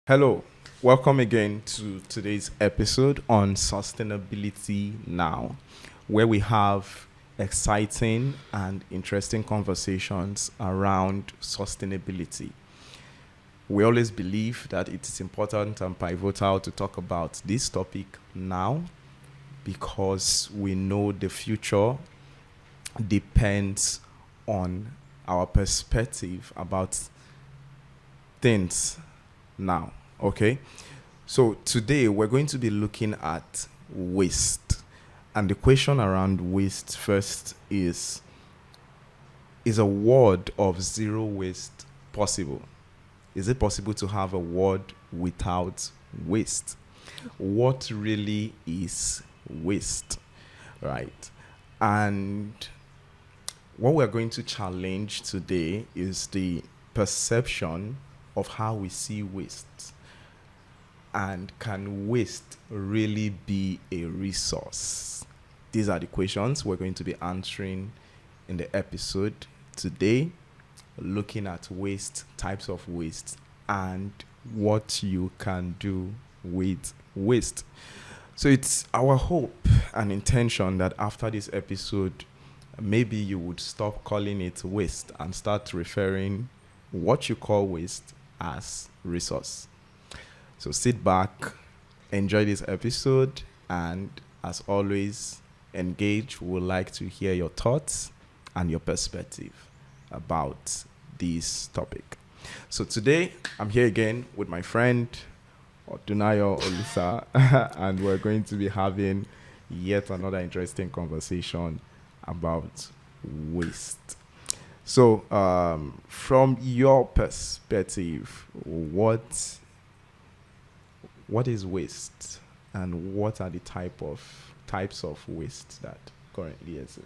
Hello, welcome again to today's episode on Sustainability Now, where we have exciting and interesting conversations around sustainability. We always believe that it is important and pivotal to talk about this topic now because we know the future depends on our perspective about things now. Okay, so today we're going to be looking at waste, and the question around waste first is a world of zero waste possible? Is it possible to have a world without waste? What really is waste, right? And what we're going to challenge today is the perception of how we see waste. And can waste really be a resource? These are the questions we're going to be answering in the episode today, looking at waste, types of waste, and what you can do with waste. So it's our hope and intention that after this episode, maybe you would stop calling it waste and start referring what you call waste as resource. So sit back, enjoy this episode, and as always, engage. We would like to hear your thoughts and your perspective about this topic. So today, I'm here again with my friend, Odunayo Olisa, and we're going to be having yet another interesting conversation about waste. So, from your perspective, what is waste, and what are the types of waste that currently exist?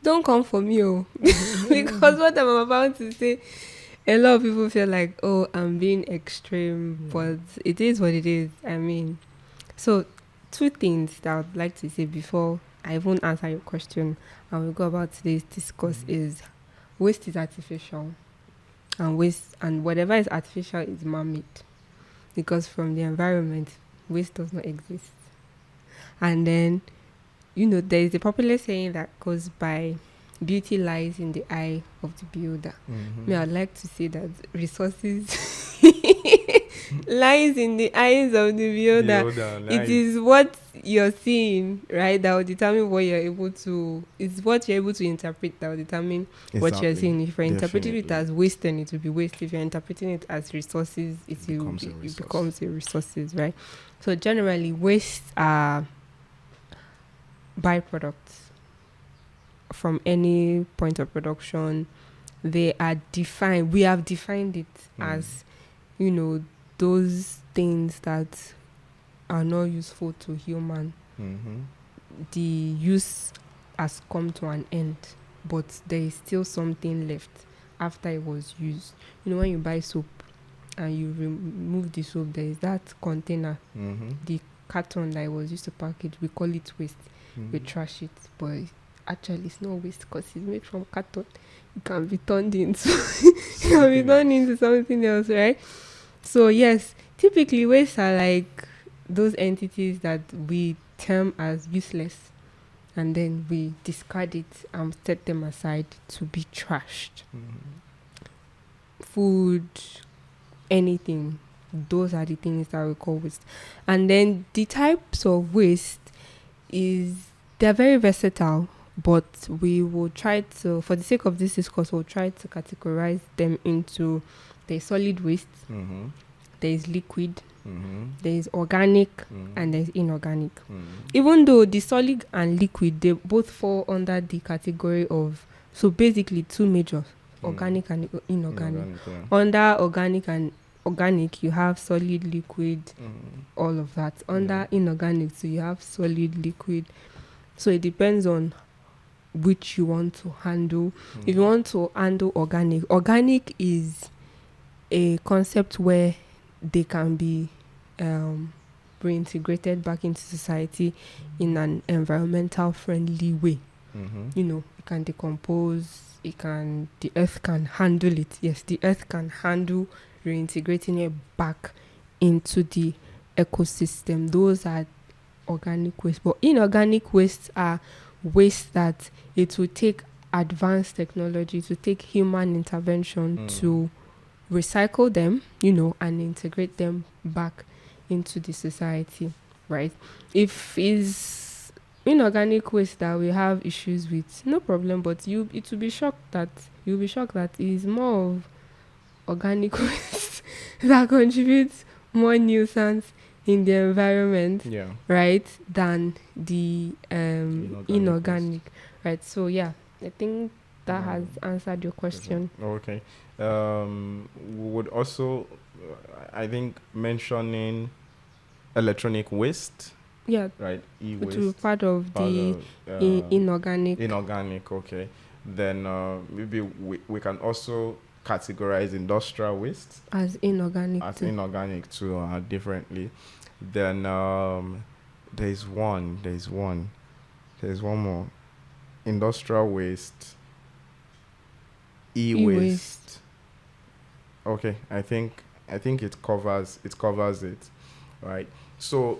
Don't come for me, because what I'm about to say, a lot of people feel like, oh, I'm being extreme, but it is what it is. I mean, so two things that I'd like to say before I even answer your question and we go about today's discourse is waste is artificial, and waste and whatever is artificial is man-made, because from the environment, waste does not exist. And then, there is a popular saying that goes by, beauty lies in the eye of the beholder. I'd like to say that resources lies in the eyes of the beholder. It is what you're seeing, right, that will determine what you're able to, it's what you're able to interpret that will determine what you're seeing. If you're interpreting it as waste, then it will be waste. If you're interpreting it as resources, it becomes a resources, right? So generally, waste are byproducts from any point of production. They are defined, we have defined it as, those things that are not useful to human. The use has come to an end, but there is still something left after it was used. When you buy soap and you remove the soap, there is that container, the carton that was used to package, we call it waste. We trash it, but actually it's not waste because it's made from carton. It can be turned into something else, right? So yes, typically waste are like those entities that we term as useless, and then we discard it and set them aside to be trashed. Food, anything, those are the things that we call waste. And then the types of waste they're very versatile, but we will try to, for the sake of this discourse, we'll try to categorize them into, there's solid waste, there is liquid, there is organic, and there is inorganic. Even though the solid and liquid, they both fall under the category of, so basically two major, organic and inorganic. Under organic and organic, you have solid, liquid, all of that. Under inorganic, so you have solid, liquid. So it depends on which you want to handle. If you want to handle organic is a concept where they can be reintegrated back into society in an environmental friendly way. It can decompose, the earth can handle it. Yes, the earth can handle reintegrating it back into the ecosystem. Those are organic waste. But inorganic wastes are waste that it will take advanced technology, to take human intervention to recycle them, and integrate them back into the society, right? If it's inorganic waste that we have issues with, no problem, but you'll be shocked that it is more of organic waste that contributes more nuisance in the environment, right, than the inorganic, right? So yeah, I think that has answered your question. Okay. We would also, I think, mentioning electronic waste. Yeah. Right. E-waste. Which is part of the inorganic. Inorganic. Okay. Then maybe we can also categorize industrial waste as inorganic. As inorganic too, differently. Then there's one more. Industrial waste. E-waste. Okay, I think it covers it, right? So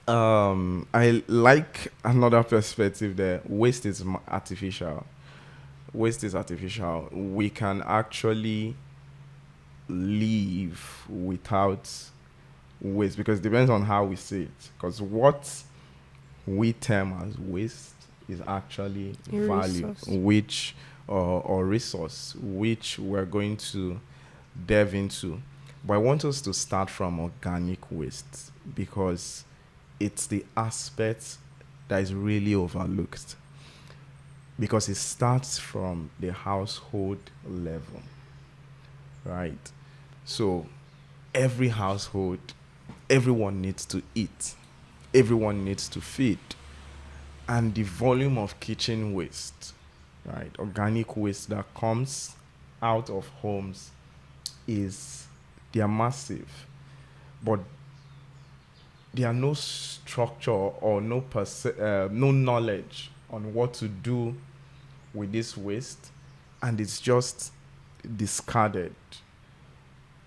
I like another perspective there. Waste is artificial. We can actually live without waste, because it depends on how we see it. Because what we term as waste is actually value, which or resource, which we're going to delve into. But I want us to start from organic waste, because it's the aspect that is really overlooked, because it starts from the household level, right? So every household, everyone needs to eat, everyone needs to feed, and the volume of kitchen waste, right, organic waste that comes out of homes they are massive, but there are no structure or no knowledge on what to do with this waste, and it's just discarded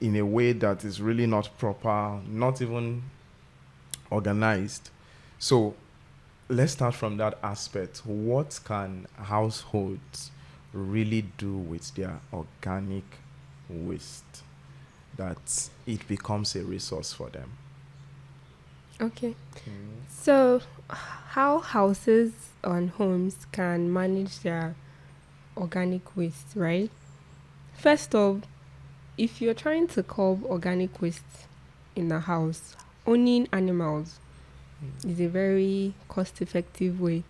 in a way that is really not proper, not even organized. So let's start from that aspect. What can households really do with their organic waste that it becomes a resource for them? Okay. So how houses and homes can manage their organic waste, right? First off, if you're trying to curb organic waste in a house, owning animals is a very cost-effective way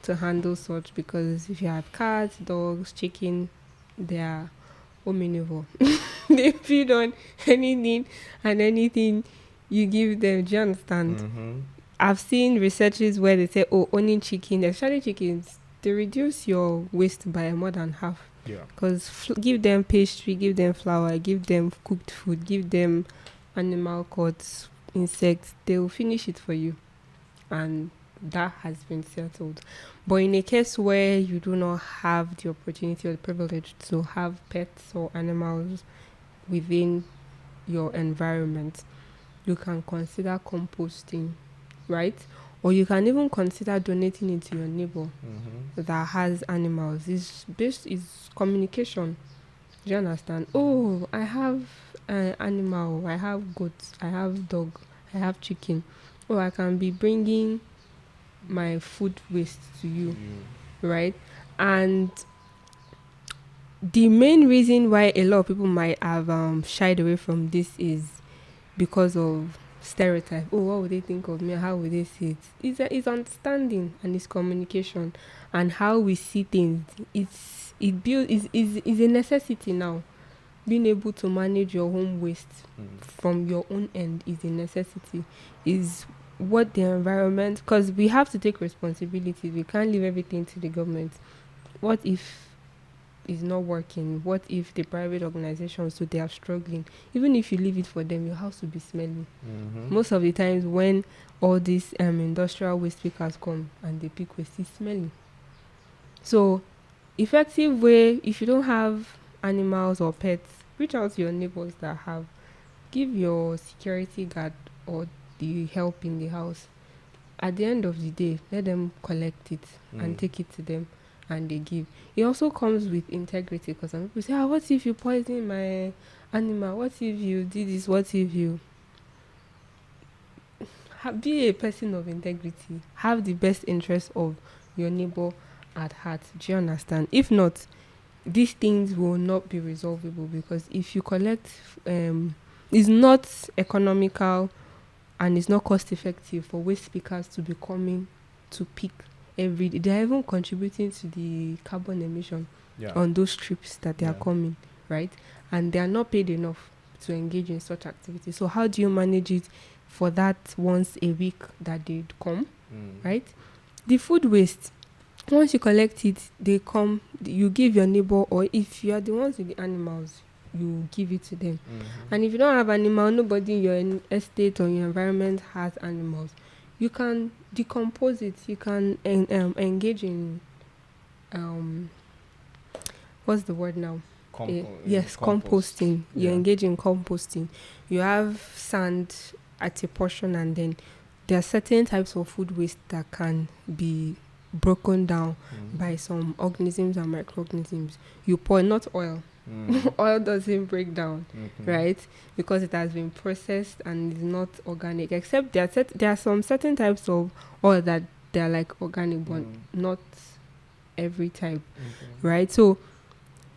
to handle such, because if you have cats, dogs, chicken, they are omnivore. They feed on anything and anything you give them. Do you understand? I've seen researches where they say, owning chicken, especially chickens, they reduce your waste by more than half. Yeah. Because give them pastry, give them flour, give them cooked food, give them animal cuts, insects, they will finish it for you. And that has been settled. But in a case where you do not have the opportunity or the privilege to have pets or animals within your environment, you can consider composting, right? Or you can even consider donating it to your neighbor that has animals. It's communication. Do you understand? Oh, I have an animal. I have goats. I have dog. I have chicken. Oh, I can be bringing my food waste to you, right? And the main reason why a lot of people might have shied away from this is because of stereotype. Oh, what would they think of me? How would they see it? It's understanding, and it's communication, and how we see things. Is a necessity now. Being able to manage your home waste from your own end is a necessity. Is what the environment, because we have to take responsibility. We can't leave everything to the government. What if it's not working? What if the private organizations, so they are struggling? Even if you leave it for them, your house will be smelling. Most of the times when all these industrial waste pickers come and they pick waste, it's smelling. So effective way, if you don't have animals or pets, Reach out to your neighbors that have. Give your security guard or the help in the house. At the end of the day, let them collect it and take it to them, and they give. It also comes with integrity, because some people say, what if you poison my animal? What if you did this? What if you... Be a person of integrity. Have the best interest of your neighbor at heart. Do you understand? If not, these things will not be resolvable, because if you collect, it's not economical and it's not cost effective for waste pickers to be coming to pick every day. They're even contributing to the carbon emission on those trips that they are coming, right? And they are not paid enough to engage in such activities. So how do you manage it for that once a week that they'd come, right? The food waste, once you collect it, they come, you give your neighbor, or if you are the ones with the animals, you give it to them. And if you don't have animal, nobody in your estate or your environment has animals, you can decompose it. You can engage in what's the word now? Yes, composting. You engage in composting. You have sand at a portion, and then there are certain types of food waste that can be broken down by some organisms and microorganisms. You pour, not oil. Oil doesn't break down, right? Because it has been processed and is not organic. Except there are some certain types of oil that they are like organic, but not every type, right? So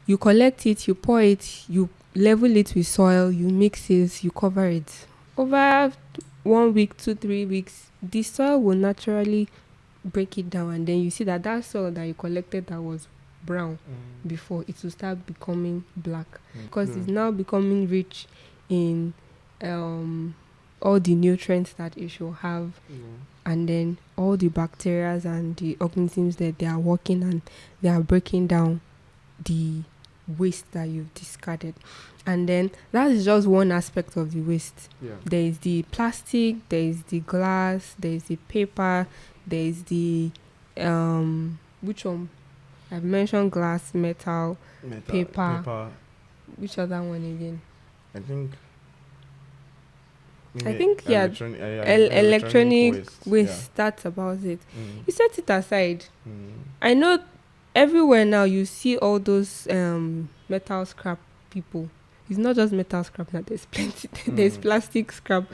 you collect it, you pour it, you level it with soil, you mix it, you cover it. Over 1 week, 2-3 weeks, the soil will naturally break it down, and then you see that soil that you collected that was brown before, it will start becoming black, because it's now becoming rich in all the nutrients that it should have, and then all the bacteria and the organisms that they are working, and they are breaking down the waste that you've discarded. And then that is just one aspect of the waste. There is the plastic, there is the glass, there is the paper, there is the which one? I've mentioned glass, metal, paper. Which other one again? I think electronic waste. That's about it. You set it aside. I know everywhere now you see all those metal scrap people. It's not just metal scrap now, there's plenty. There's plastic scrap,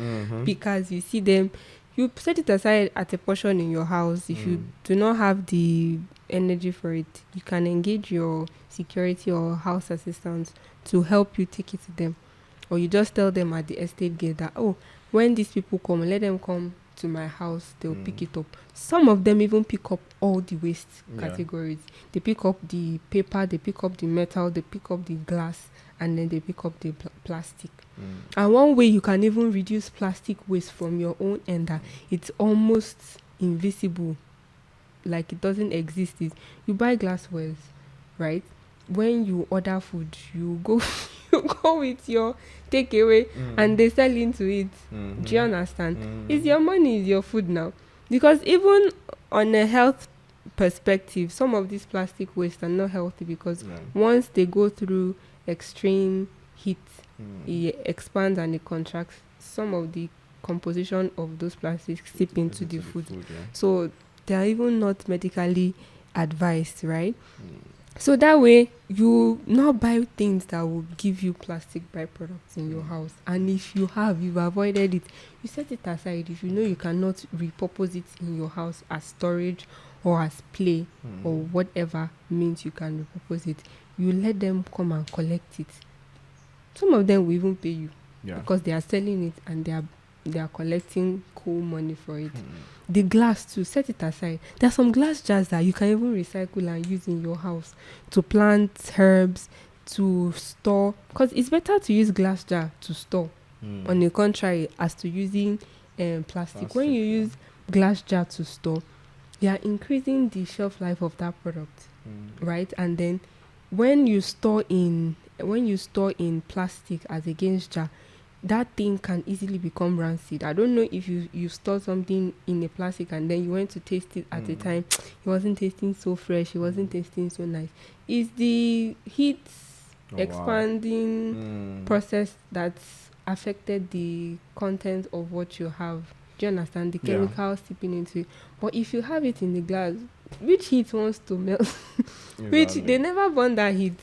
because you see them. You set it aside at a portion in your house. If you do not have the energy for it, you can engage your security or house assistants to help you take it to them. Or you just tell them at the estate gate that, when these people come, let them come to my house, they'll pick it up. Some of them even pick up all the waste categories. They pick up the paper, they pick up the metal, they pick up the glass, and then they pick up the plastic. And one way you can even reduce plastic waste from your own end, that it's almost invisible, like it doesn't exist, is you buy glasswares, right? When you order food, you go with your takeaway, and they sell into it. Do you understand? It's your money, it's your food now. Because even on a health perspective, some of these plastic waste are not healthy, because once they go through extreme heat, it expands and it contracts. Some of the composition of those plastics seep into the food. So they are even not medically advised, right? So that way you not buy things that will give you plastic byproducts in your house. And if you've avoided it, you set it aside. If you know you cannot repurpose it in your house as storage or as play or whatever means you can repurpose it, you let them come and collect it. Some of them will even pay you because they are selling it, and they are collecting cool money for it. The glass too, set it aside. There are some glass jars that you can even recycle and use in your house to plant herbs, to store, because it's better to use glass jar to store on the contrary as to using plastic. When you use glass jar to store, you are increasing the shelf life of that product, right? And then when you store in plastic as against jar, that thing can easily become rancid. I don't know if you store something in a plastic and then you went to taste it at a time. It wasn't tasting so fresh. It wasn't tasting so nice. It's the heat Oh, wow. expanding process that's affected the content of what you have. Do you understand? The Yeah. chemicals seeping into it. But if you have it in the glass, which heat wants to melt? Which they Exactly. never burn that heat.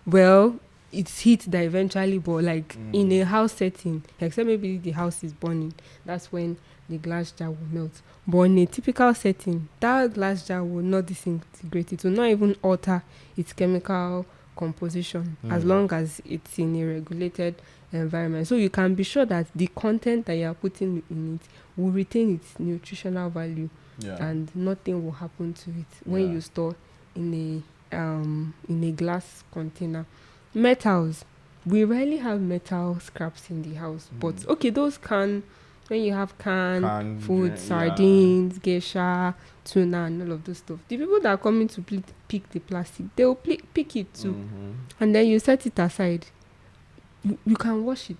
Well, it's heat that eventually, but like in a house setting, except maybe the house is burning, that's when the glass jar will melt. But in a typical setting, that glass jar will not disintegrate. It will not even alter its chemical composition as long as it's in a regulated environment. So you can be sure that the content that you are putting in it will retain its nutritional value Yeah. and nothing will happen to it when you store in a glass container. Metals, we rarely have metal scraps in the house, but okay, those when you have canned food, sardines, geisha, tuna, and all of those stuff, the people that are coming to pick the plastic, they will pick it too, and then you set it aside. You can wash it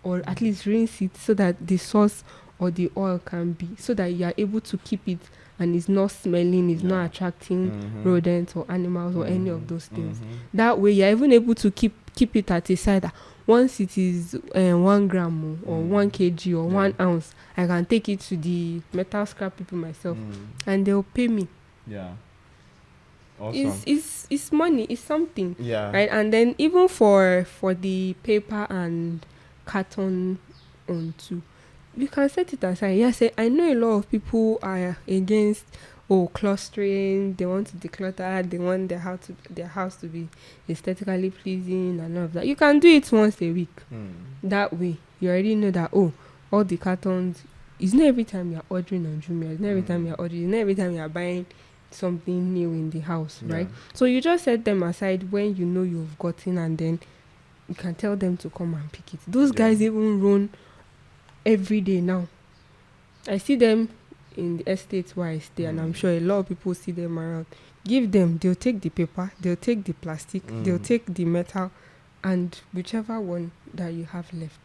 or at least rinse it so that the sauce or the oil can be, so that you are able to keep it and it's not smelling, it's not attracting rodents or animals or any of those things. That way you're even able to keep it at a side that once it is 1 gram or 1 kg or 1 ounce, I can take it to the metal scrap people myself and they'll pay me. Yeah. Awesome. It's money, it's something. Yeah. Right. And then even for the paper and carton on too, you can set it aside. Yes, I know a lot of people are against clustering. They want to declutter. They want their house to be aesthetically pleasing and all of that. You can do it once a week. That way, you already know that all the cartons. It's not every time you're ordering on Jumia. It's not every time you're ordering. It's not every time you're buying something new in the house, right? So you just set them aside when you know you've gotten, and then you can tell them to come and pick it. Those guys even run every day now. I see them in the estates where I stay, and I'm sure a lot of people see them around. Give them, they'll take the paper, they'll take the plastic, they'll take the metal, and whichever one that you have left.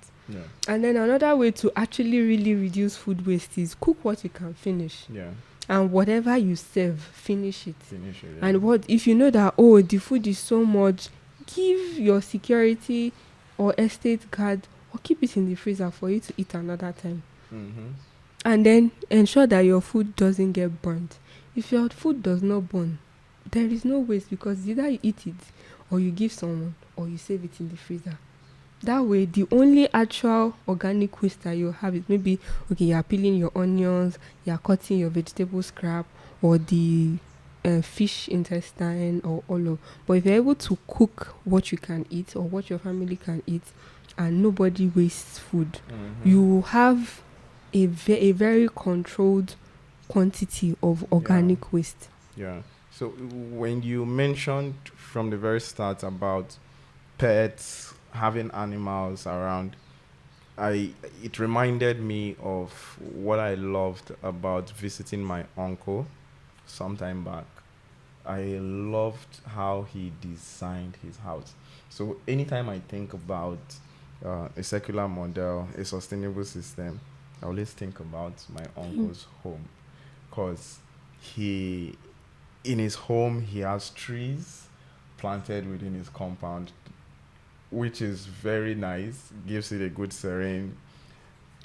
And then another way to actually really reduce food waste is cook what you can finish. And whatever you serve, finish it. And what if you know that the food is so much, give your security or estate guard or keep it in the freezer for you to eat another time. And then ensure that your food doesn't get burnt. If your food does not burn, there is no waste, because either you eat it or you give someone or you save it in the freezer. That way, the only actual organic waste that you have is maybe, you're peeling your onions, you're cutting your vegetable scrap, or the fish intestine, or all of. But if you're able to cook what you can eat or what your family can eat, and nobody wastes food, you have a very controlled quantity of organic waste. So when you mentioned from the very start about pets, having animals around, it reminded me of what I loved about visiting my uncle sometime back. I loved how he designed his house. So anytime I think about a circular model, a sustainable system, I always think about my uncle's home, because in his home he has trees planted within his compound, which is very nice, gives it a good serene.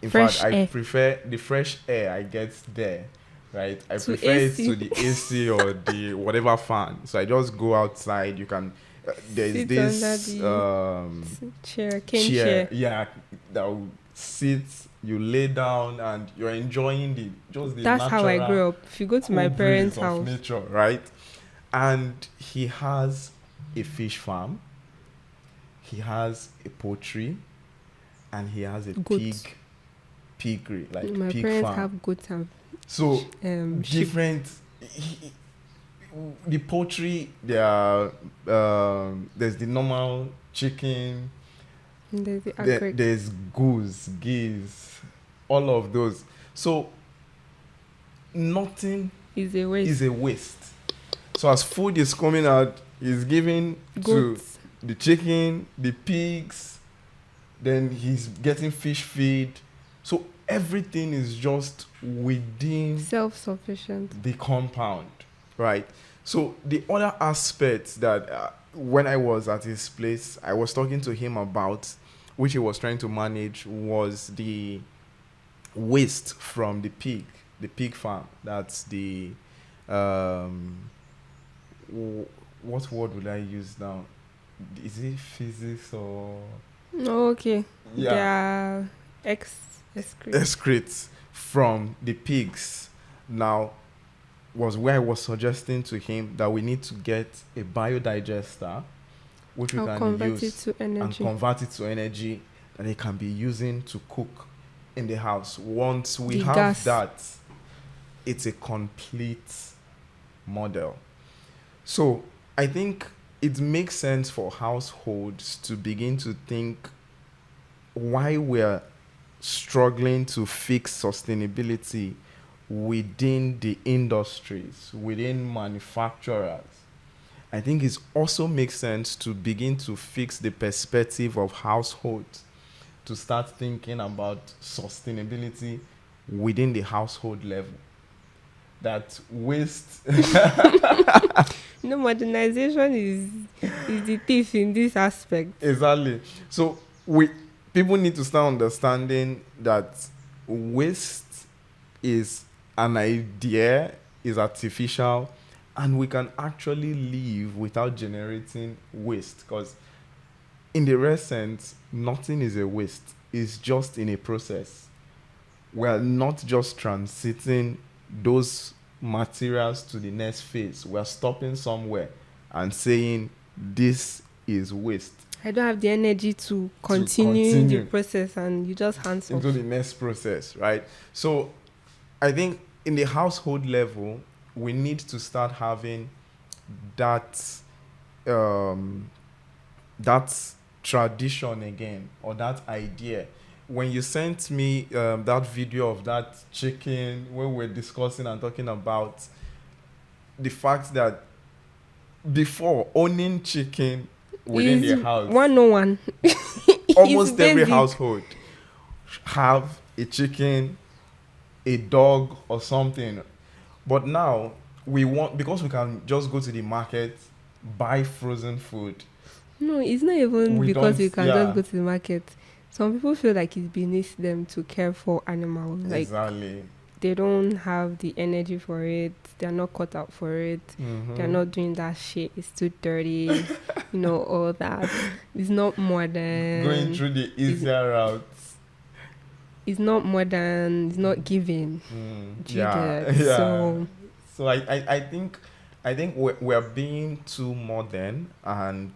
In fact, I prefer the fresh air I get there, right? I prefer it to the AC or the whatever fan. So I just go outside. You can, there's this chair. Yeah, that will sit, you lay down, and you're enjoying the That's how I grew up. If you go to my parents' house, nature, right? And he has a fish farm. He has a poultry, and he has a piggery, like my pig parents farm. have goats and Different. The poultry, there's the normal chicken. There's goose, geese, all of those. So nothing is a waste. So as food is coming out, he's giving goats to the chicken, the pigs, then he's getting fish feed. So everything is just within self-sufficient, the compound, right? So the other aspect that when I was at his place, I was talking to him about, which he was trying to manage, was the waste from the pig farm. That's the um, what word would I use now? Is it physics or Okay. They yeah, are excrete. excrete from the pigs? Now was where I was suggesting to him that we need to get a biodigester which we I'll can convert it use to and energy. convert it to energy that it can be using to cook in the house. Once we The have gas. that, it's a complete model. So I think it makes sense for households to begin to think why we're struggling to fix sustainability within the industries, within manufacturers. I think it also makes sense to begin to fix the perspective of households to start thinking about sustainability within the household level. That waste Modernization is the thief in this aspect. exactly. So we people need to start understanding that waste is an idea, is artificial, and we can actually live without generating waste. Because in the real sense, nothing is a waste. It's just in a process. We're not just transiting those materials to the next phase. We're stopping somewhere and saying this is waste I don't have the energy to to continue the continue process, and you just hands off. into the next process, right? So I think in the household level, we need to start having that um, that tradition again, or that idea. When you sent me that video of that chicken, when we're discussing and talking about the fact that before owning chicken within Is the house, 101. It's almost every basic. household have a chicken, a dog, or something. But now we want, because we can just go to the market, buy frozen food. No, it's not even We because don't, you can just yeah, go to the market. Some people feel like it's beneath them to care for animals. Like exactly. they don't have the energy for it. They're not cut out for it. They're Mm-hmm. not doing that shit. It's too dirty. All that. It's not Going modern. through the It's, easier routes. it's not modern. It's not giving. Do you Yeah, get? yeah. So So I think we're being too modern, and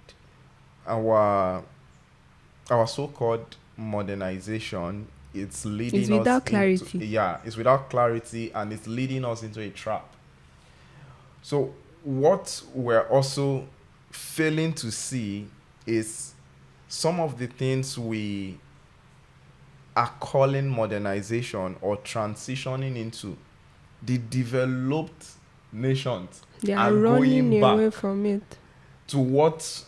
our our so-called modernization, it's it's leading us without into, clarity. yeah, it's without clarity, and it's leading us into a trap. So what we're also failing to see is some of the things we are calling modernization or transitioning into. The developed nations They are are running going back away from it. to what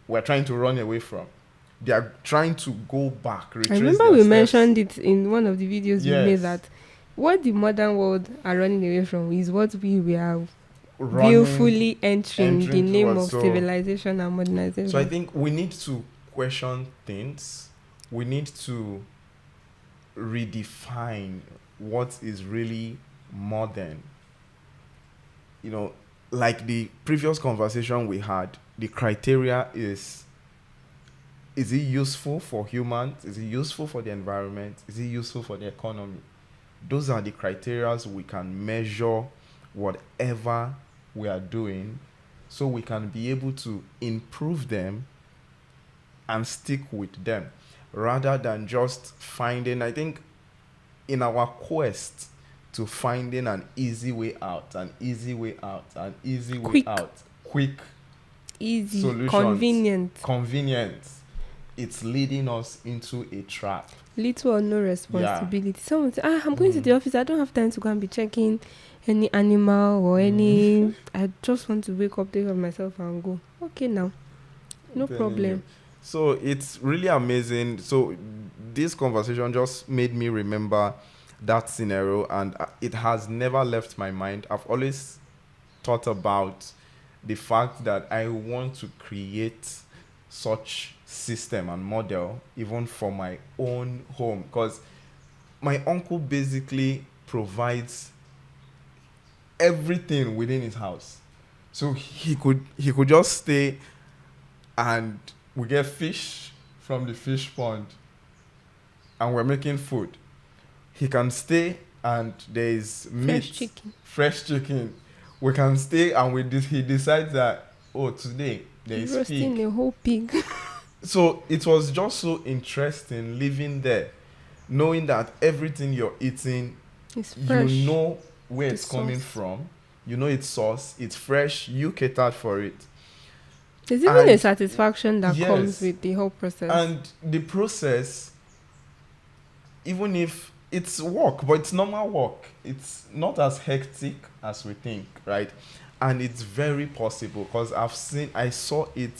we're trying to run away from. They are trying to go back, I retrace remember their we steps. mentioned it in one of the videos we made Yes, that what the modern world are running away from is what we are running, willfully entering the entering name towards. of So, civilization and so I modernization. think we need to question things. We need to redefine what is really modern. Like the previous conversation we had, the criteria is it useful for humans? Is it useful for the environment? Is it useful for the economy? Those are the criteria we can measure whatever we are doing, so we can be able to improve them and stick with them, rather than just finding, I think, in our quest to finding an easy way out, an easy way out, an easy way Quick, out, quick easy, solutions, convenient, convenient, it's leading us into a trap. little or no Yeah. responsibility. Someone say, I'm going to Mm. the office. I don't have time to go and be checking any animal or any. I just want to wake up, take care of myself and go. Okay, now. No I'm telling you. problem. So it's really amazing. So this conversation just made me remember that scenario, and it has never left my mind. I've always thought about the fact that I want to create such system and model even for my own home, because my uncle basically provides everything within his house. So he could just stay and we get fish from the fish pond and we're making food. He can stay and there is meat, fresh chicken. We can stay and he decides that, oh, today there is roasting pig. a whole pig. So it was just so interesting living there, knowing that everything you're eating, It's fresh. you know where The it's coming sauce. from. You know its source. It's fresh. You catered for it. There's even a And- satisfaction that Yes. comes with the whole process. And the process, even if it's work, but it's normal work, it's not as hectic as we think, right? And it's very possible because I saw it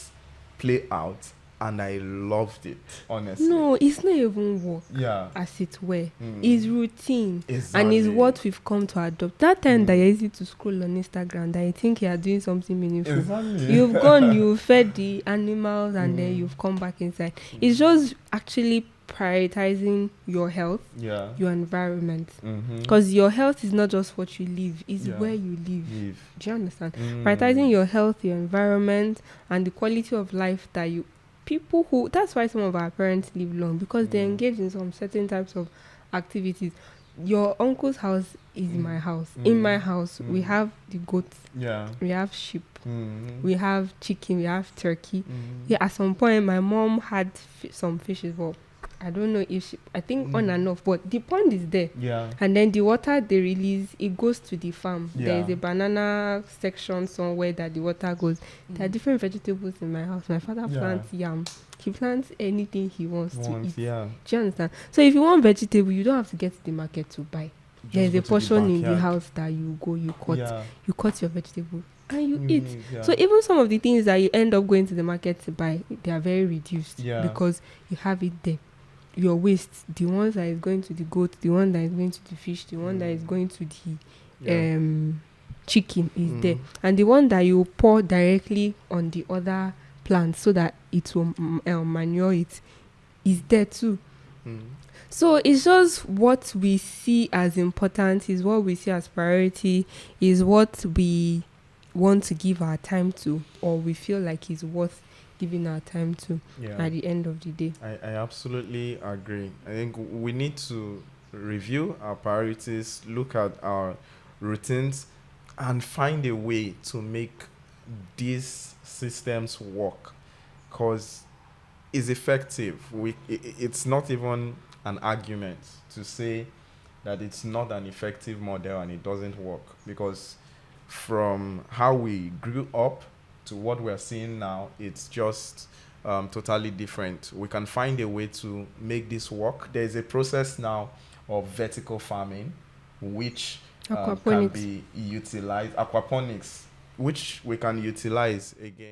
play out and I loved it, honestly. No, it's not even work, Yeah. as it were. Mm. It's routine. Exactly. And it's what we've come to adopt. That time that you're easy to scroll on Instagram, that you think you are doing something meaningful. Exactly. You've gone, you fed the animals, and then you've come back inside. It's just actually prioritizing your health, Yeah. your environment. Mm-hmm. Because your health is not just what you live, it's Yeah. where you live. Leave. Do you understand? Mm. Prioritizing your health, your environment, and the quality of life that people who, that's why some of our parents live long, because they engage in some certain types of activities. Your uncle's house is my house. In my house, we have the goats, Yeah. we have sheep, Mm-hmm. we have chicken, we have turkey. Mm-hmm. Yeah, at some point, my mom had some fishes, but I don't know if I think on and off, but the pond is there. Yeah. And then the water they release, it goes to the farm. Yeah. There is a banana section somewhere that the water goes. There are different vegetables in my house. My father Yeah. plants yam. He plants anything he wants to eat. Yeah. Do you understand? So if you want vegetable, you don't have to get to the market to buy. There is a portion in the house that you go, you cut your vegetable and you eat. Yeah. So even some of the things that you end up going to the market to buy, they are very reduced because you have it there. Your waste, the ones that is going to the goat, the one that is going to the fish, the one that is going to the chicken is there, and the one that you pour directly on the other plant so that it will manure it is there too. So it's just what we see as important, is what we see as priority, is what we want to give our time to, or we feel like is worth giving our time to at the end of the day. I absolutely agree. I think we need to review our priorities, look at our routines, and find a way to make these systems work, because it's effective. It's not even an argument to say that it's not an effective model and it doesn't work, because from how we grew up to what we're seeing now, it's just totally different. We can find a way to make this work. There's a process now of vertical farming, which can be utilized, aquaponics, which we can utilize again.